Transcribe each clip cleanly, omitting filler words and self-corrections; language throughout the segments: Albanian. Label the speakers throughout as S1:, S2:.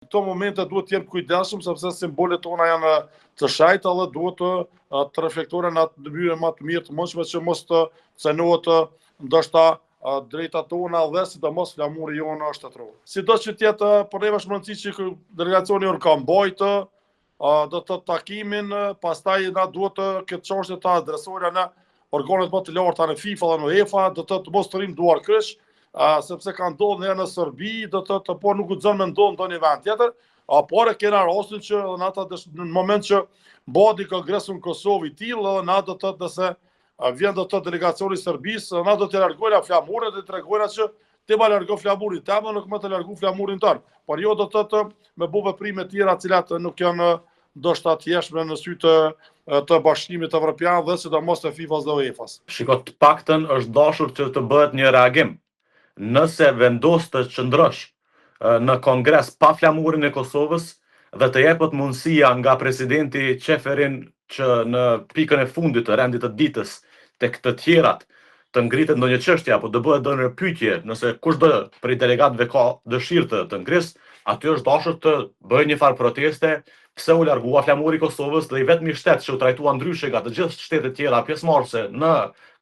S1: Këto momente duhet të jenë kujdesshëm sepse simbolet tona janë të shajta dhe duhet të reflektohen në atë mënyrë më të mirë të mundshme që mos të cenohet ndoshta drejtat tona dhe sidomos flamuri jonë shtetëror. Sidoq që të jetë për neve është rëndësi që delegacioni jonë ka mbajtë do të takimin, pastaj na duhet këtë çështje ta adresojmë në organet më të larta në FIFA dhe në UEFA, do të mos të rrim duar krysh, sepse ka ndodhur në Serbi, do të po nuk guxon me ndodh ndonjë vend tjetër, por e kena rastin që në moment që bodi kongresun në Kosovë i tillë, na do të nëse vjen do të delegacioni i Serbisë, na do të largojnë flamurin dhe të tregojnë që ti ma largo flamurin tëmë, nuk më të largu flamurin tënë. Por jo do të me bu veprime tjera cilat nuk janë ndoshta të jeshme në sy të Bashkimit Evropian dhe sidomos të FIFA-s dhe UEFA-s.
S2: Shiko, të paktën është dashur që të bëhet një reagim. Nëse vendos të qëndrosh në kongres pa flamurin e Kosovës dhe të jepet mundësia nga presidenti Çeferin që në pikën e fundit të rendit të ditës tek të tjerat të ngritet ndonjë çështje apo të bëhet ndonjë pyetje, nëse kushdo prej delegatëve ka dëshirë të ngrisë, aty është dashur të bëjë një farë proteste pse u largua flamuri i Kosovës dhe i vetmi shtet që u trajtua ndryshe nga të gjithë shtetet tjera pjesëmarrëse në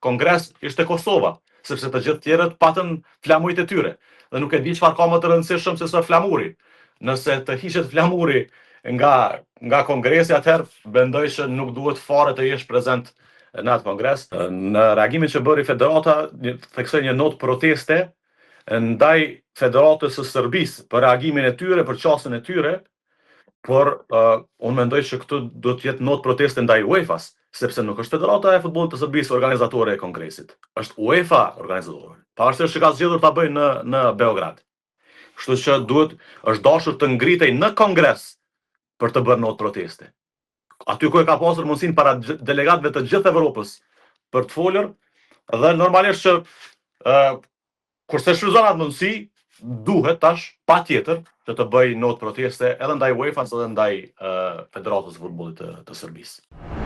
S2: kongres ishte Kosova, sepse të gjithë tjerët patën flamurit e tyre. Dhe nuk e di çfarë ka më të rëndësishëm se sa flamuri. Nëse të hiqet flamuri nga kongresi, atëherë mendoj që nuk duhet fare të jesh prezent në atë kongres. Në reagimin që bëri Federata, theksoi një notë proteste ndaj Federatës së Serbisë për reagimin e tyre, për qasjen e tyre, por unë mendoj që këtu do të jetë notë proteste ndaj UEFA-s, sepse nuk është Federata e Futbollit të Serbisë organizatore e kongresit. Është UEFA organizatore. Pavarësisht që ka zgjedhur ta bëjë në Beograd. Kështu që është dashur të ngritej në kongres për të bërë notë proteste. Aty ku e ka pasur mundësinë para delegatëve të gjithë Evropës për të folur, dhe normalisht që kurse shfrytëzon atë mundësi, duhet tash patjetër që të bëj notë proteste edhe ndaj UEFA-s edhe ndaj Federatës së Futbollit të Serbisë.